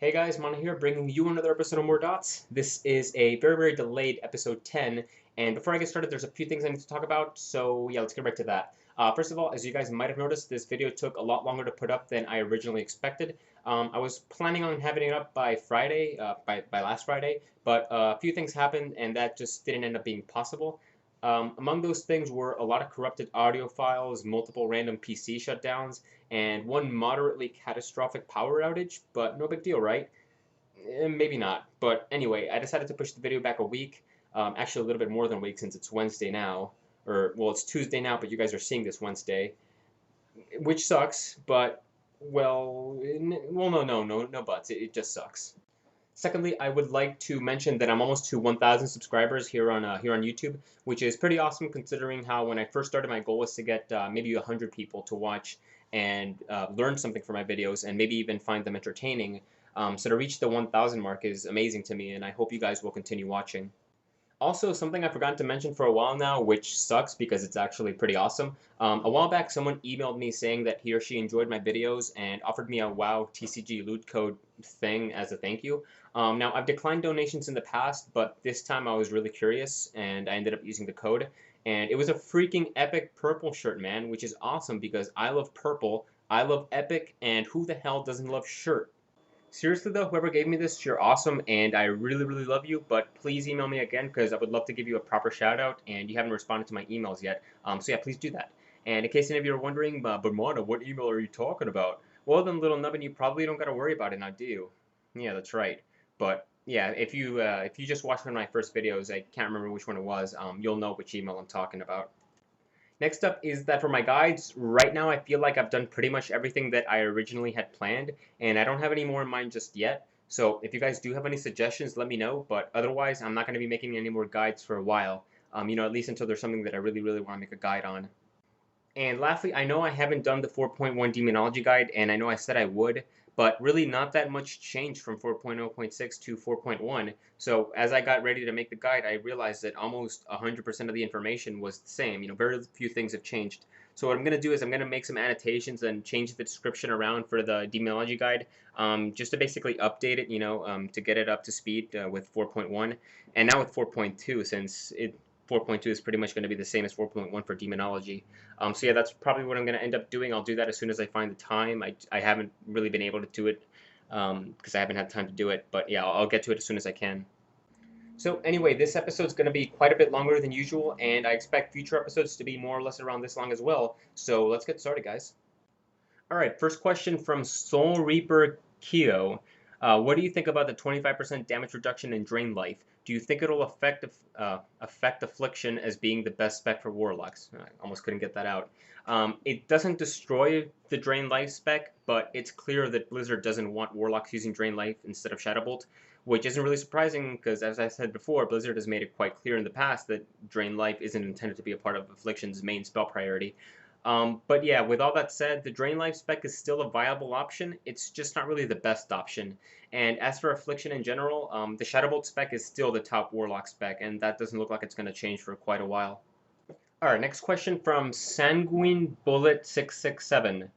Hey guys, Mana here, bringing you another episode of More Dots. This is a very delayed episode 10, and before I get started, there's a few things I need to talk about, so yeah, let's get right to that. First of all, as you guys might have noticed, this video took a lot longer to put up than I originally expected. I was planning on having it up by Friday, by last Friday, but a few things happened, and that just didn't end up being possible. Among those things were a lot of corrupted audio files, multiple random PC shutdowns, and one moderately catastrophic power outage, but no big deal, right? Maybe not. But anyway, I decided to push the video back a week, actually a little bit more than a week since it's Wednesday now. Or, well, it's Tuesday now, but you guys are seeing this Wednesday, which sucks, but, no buts. It just sucks. Secondly, I would like to mention that I'm almost to 1,000 subscribers here on YouTube, which is pretty awesome considering how when I first started my goal was to get maybe 100 people to watch and learn something from my videos and maybe even find them entertaining. So to reach the 1,000 mark is amazing to me, and I hope you guys will continue watching. Also, something I forgot to mention for a while now, which sucks because it's actually pretty awesome. A while back, someone emailed me saying that he or she enjoyed my videos and offered me a WoW TCG loot code thing as a thank you. Now, I've declined donations in the past, but this time I was really curious and I ended up using the code. And it was a freaking epic purple shirt, man, which is awesome because I love purple, I love epic, and who the hell doesn't love shirt? Seriously though, whoever gave me this, you're awesome, and I really love you, but please email me again, because I would love to give you a proper shout out, and you haven't responded to my emails yet, so yeah, please do that. And in case any of you are wondering, but Mona, what email are you talking about? Well then, little nubbin, you probably don't gotta worry about it now, do you? Yeah, that's right. But yeah, if you just watched one of my first videos, I can't remember which one it was, you'll know which email I'm talking about. Next up is that for my guides, right now I feel like I've done pretty much everything that I originally had planned, and I don't have any more in mind just yet. So if you guys do have any suggestions, let me know, but otherwise I'm not going to be making any more guides for a while, at least until there's something that I really want to make a guide on. And lastly, I know I haven't done the 4.1 Demonology Guide, and I know I said I would, but really not that much changed from 4.0.6 to 4.1. So as I got ready to make the guide, I realized that almost 100% of the information was the same. Very few things have changed. So what I'm going to do is I'm going to make some annotations and change the description around for the Demonology Guide, just to basically update it, to get it up to speed with 4.1, and now with 4.2, since 4.2 is pretty much going to be the same as 4.1 for Demonology. So yeah, that's probably what I'm going to end up doing. I'll do that as soon as I find the time. I haven't really been able to do it because I haven't had time to do it. But yeah, I'll get to it as soon as I can. So anyway, this episode's going to be quite a bit longer than usual, and I expect future episodes to be more or less around this long as well. So let's get started, guys. All right, first question from Soul Reaper Keo. What do you think about the 25% damage reduction in Drain Life? Do you think it'll affect Affliction as being the best spec for Warlocks? I almost couldn't get that out. It doesn't destroy the Drain Life spec, but it's clear that Blizzard doesn't want Warlocks using Drain Life instead of Shadowbolt, which isn't really surprising because, as I said before, Blizzard has made it quite clear in the past that Drain Life isn't intended to be a part of Affliction's main spell priority. But yeah, with all that said, the Drain Life spec is still a viable option. It's just not really the best option. And as for Affliction in general, the Shadowbolt spec is still the top Warlock spec, and that doesn't look like it's going to change for quite a while. Alright, next question from Sanguine Bullet 667.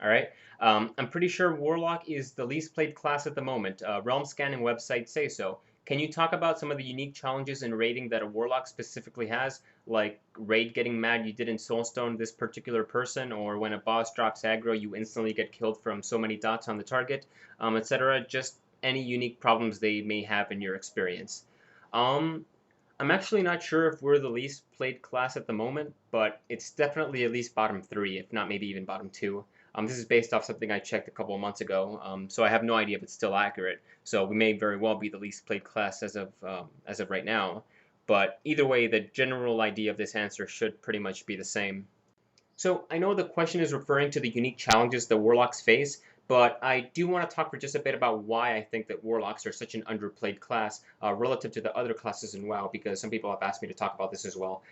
Alright, I'm pretty sure Warlock is the least played class at the moment. Realm scanning websites say so. Can you talk about some of the unique challenges in raiding that a Warlock specifically has, like raid getting mad you didn't soulstone this particular person, or when a boss drops aggro you instantly get killed from so many dots on the target, etc. Just any unique problems they may have in your experience. I'm actually not sure if we're the least played class at the moment, but it's definitely at least bottom 3, if not maybe even bottom 2. This is based off something I checked a couple of months ago, so I have no idea if it's still accurate. So we may very well be the least played class as of right now. But either way, the general idea of this answer should pretty much be the same. So I know the question is referring to the unique challenges that Warlocks face, but I do want to talk for just a bit about why I think that Warlocks are such an underplayed class relative to the other classes in WoW, because some people have asked me to talk about this as well.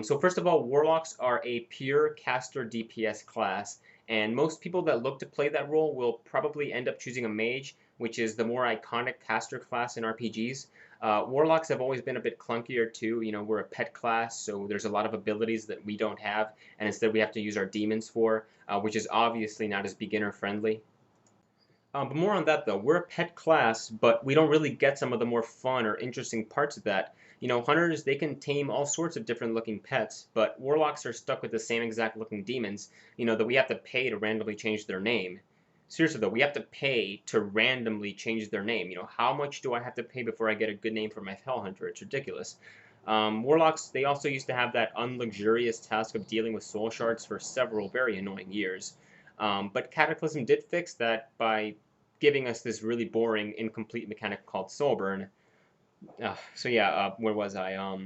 So first of all, Warlocks are a pure caster DPS class, and most people that look to play that role will probably end up choosing a mage, which is the more iconic caster class in RPGs. Warlocks have always been a bit clunkier too. We're a pet class, so there's a lot of abilities that we don't have, and instead we have to use our demons for, which is obviously not as beginner friendly. But more on that though, we're a pet class, but we don't really get some of the more fun or interesting parts of that. Hunters, they can tame all sorts of different looking pets, but warlocks are stuck with the same exact looking demons, that we have to pay to randomly change their name. Seriously though, we have to pay to randomly change their name. How much do I have to pay before I get a good name for my Hell Hunter? It's ridiculous. Warlocks, they also used to have that unluxurious task of dealing with soul shards for several very annoying years. But Cataclysm did fix that by giving us this really boring, incomplete mechanic called Soulburn. So yeah, where was I?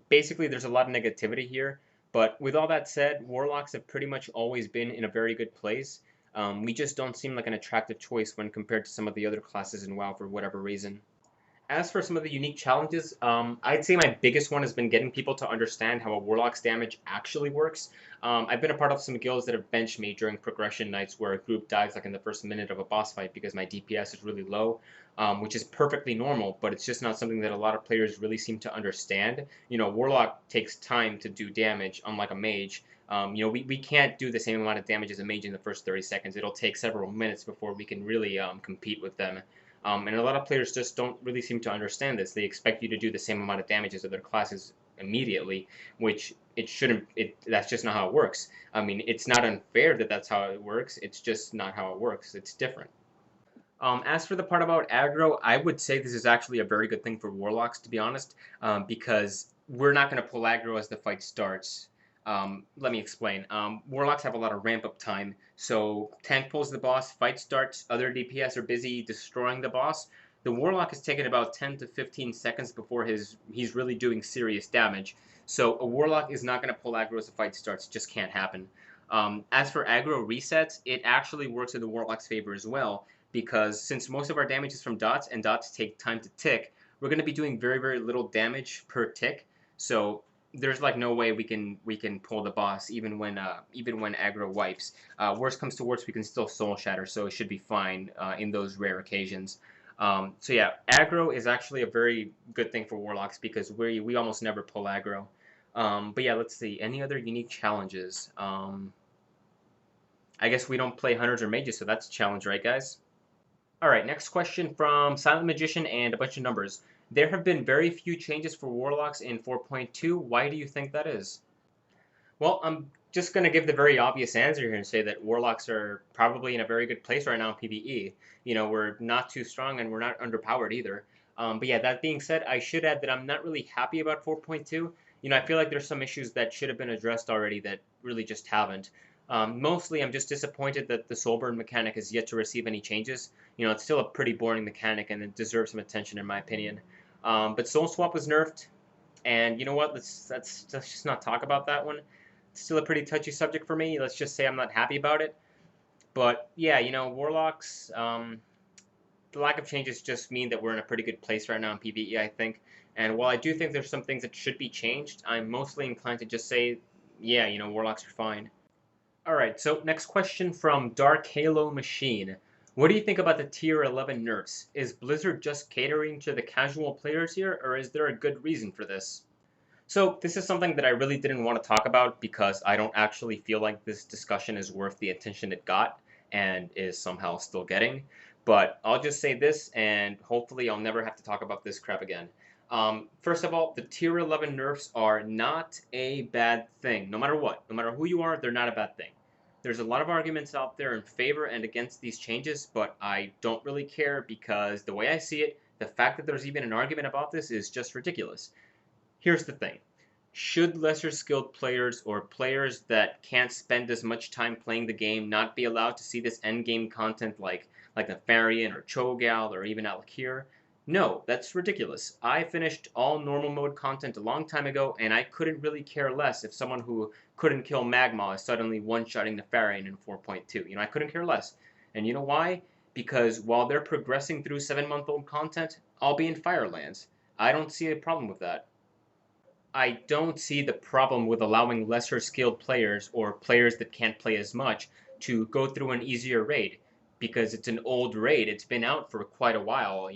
Basically, there's a lot of negativity here. But with all that said, Warlocks have pretty much always been in a very good place. We just don't seem like an attractive choice when compared to some of the other classes in WoW for whatever reason. As for some of the unique challenges, I'd say my biggest one has been getting people to understand how a Warlock's damage actually works. I've been a part of some guilds that have benched me during progression nights where a group dies like in the first minute of a boss fight because my DPS is really low, which is perfectly normal, but it's just not something that a lot of players really seem to understand. Warlock takes time to do damage, unlike a mage. We can't do the same amount of damage as a mage in the first 30 seconds. It'll take several minutes before we can really compete with them. And a lot of players just don't really seem to understand this. They expect you to do the same amount of damage as other classes immediately, which it shouldn't. That's just not how it works. I mean, it's not unfair that that's how it works. It's just not how it works. It's different. As for the part about aggro, I would say this is actually a very good thing for Warlocks, to be honest, because we're not going to pull aggro as the fight starts. Let me explain. Warlocks have a lot of ramp up time, so tank pulls the boss, fight starts, other DPS are busy destroying the boss. The Warlock is taking about 10 to 15 seconds before he's really doing serious damage. So a Warlock is not going to pull aggro as the fight starts. It just can't happen. As for aggro resets, it actually works in the Warlock's favor as well, because since most of our damage is from dots and dots take time to tick, we're going to be doing very, very little damage per tick. So there's like no way we can pull the boss even when aggro wipes. Worst comes to worst, we can still soul shatter, so it should be fine in those rare occasions. So yeah, aggro is actually a very good thing for Warlocks because we almost never pull aggro. But yeah, let's see. Any other unique challenges? I guess we don't play hunters or mages, so that's a challenge, right, guys? All right, next question from Silent Magician and a bunch of numbers. There have been very few changes for Warlocks in 4.2. Why do you think that is? Well, I'm just going to give the very obvious answer here and say that Warlocks are probably in a very good place right now in PvE. We're not too strong and we're not underpowered either. But yeah, that being said, I should add that I'm not really happy about 4.2. I feel like there's some issues that should have been addressed already that really just haven't. Mostly, I'm just disappointed that the Soulburn mechanic is yet to receive any changes. It's still a pretty boring mechanic and it deserves some attention in my opinion. But Soul Swap was nerfed, and you know what? Let's just not talk about that one. It's still a pretty touchy subject for me. Let's just say I'm not happy about it. But yeah, Warlocks. The lack of changes just mean that we're in a pretty good place right now in PvE, I think. And while I do think there's some things that should be changed, I'm mostly inclined to just say, yeah, Warlocks are fine. All right, so next question from Dark Halo Machine. What do you think about the Tier 11 nerfs? Is Blizzard just catering to the casual players here, or is there a good reason for this? So this is something that I really didn't want to talk about because I don't actually feel like this discussion is worth the attention it got and is somehow still getting. But I'll just say this, and hopefully I'll never have to talk about this crap again. First of all, the Tier 11 nerfs are not a bad thing. No matter what, no matter who you are, they're not a bad thing. There's a lot of arguments out there in favor and against these changes, but I don't really care because the way I see it, the fact that there's even an argument about this is just ridiculous. Here's the thing. Should lesser skilled players or players that can't spend as much time playing the game not be allowed to see this endgame content like Nefarian or Cho'Gall or even Alakir? No, that's ridiculous. I finished all normal mode content a long time ago, and I couldn't really care less if someone who couldn't kill Magma is suddenly one-shotting Nefarian in 4.2. I couldn't care less. And you know why? Because while they're progressing through 7-month-old content, I'll be in Firelands. I don't see a problem with that. I don't see the problem with allowing lesser skilled players or players that can't play as much to go through an easier raid because it's an old raid. It's been out for quite a while.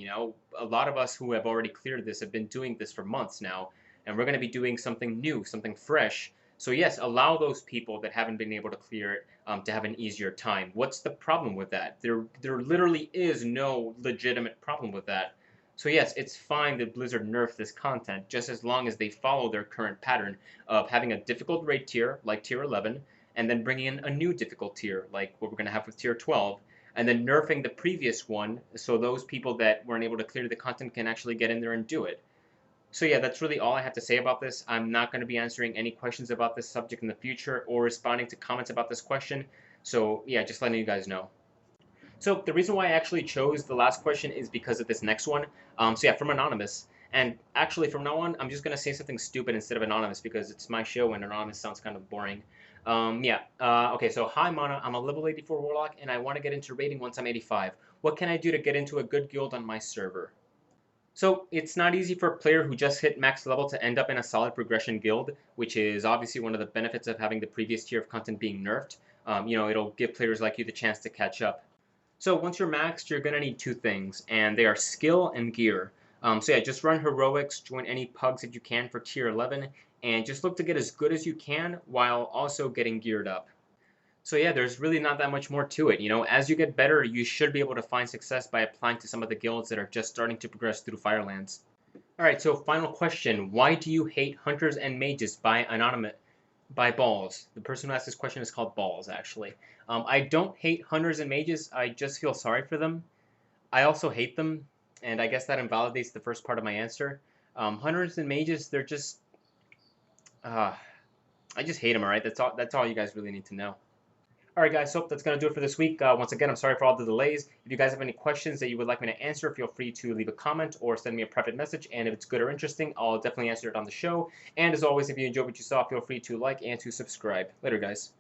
A lot of us who have already cleared this have been doing this for months now, and we're going to be doing something new, something fresh So yes, allow those people that haven't been able to clear it to have an easier time. What's the problem with that? There literally is no legitimate problem with that. So yes, it's fine that Blizzard nerf this content just as long as they follow their current pattern of having a difficult raid tier like tier 11 and then bringing in a new difficult tier like what we're going to have with tier 12 and then nerfing the previous one so those people that weren't able to clear the content can actually get in there and do it. So yeah, that's really all I have to say about this. I'm not going to be answering any questions about this subject in the future or responding to comments about this question. So yeah, just letting you guys know. So the reason why I actually chose the last question is because of this next one. So yeah, from Anonymous. And actually, from now on, I'm just going to say something stupid instead of Anonymous because it's my show and Anonymous sounds kind of boring. Okay, so hi Mana, I'm a level 84 Warlock and I want to get into raiding once I'm 85. What can I do to get into a good guild on my server? So it's not easy for a player who just hit max level to end up in a solid progression guild, which is obviously one of the benefits of having the previous tier of content being nerfed. It'll give players like you the chance to catch up. So once you're maxed, you're going to need two things, and they are skill and gear. So yeah, just run heroics, join any pugs that you can for tier 11, and just look to get as good as you can while also getting geared up. So yeah, there's really not that much more to it. As you get better, you should be able to find success by applying to some of the guilds that are just starting to progress through Firelands. Alright, so final question. Why do you hate Hunters and Mages by Balls? The person who asked this question is called Balls, actually. I don't hate Hunters and Mages, I just feel sorry for them. I also hate them, and I guess that invalidates the first part of my answer. Hunters and Mages, they're just... I just hate them, alright? That's all you guys really need to know. Alright guys, so that's going to do it for this week. Once again, I'm sorry for all the delays. If you guys have any questions that you would like me to answer, feel free to leave a comment or send me a private message. And if it's good or interesting, I'll definitely answer it on the show. And as always, if you enjoyed what you saw, feel free to like and to subscribe. Later guys.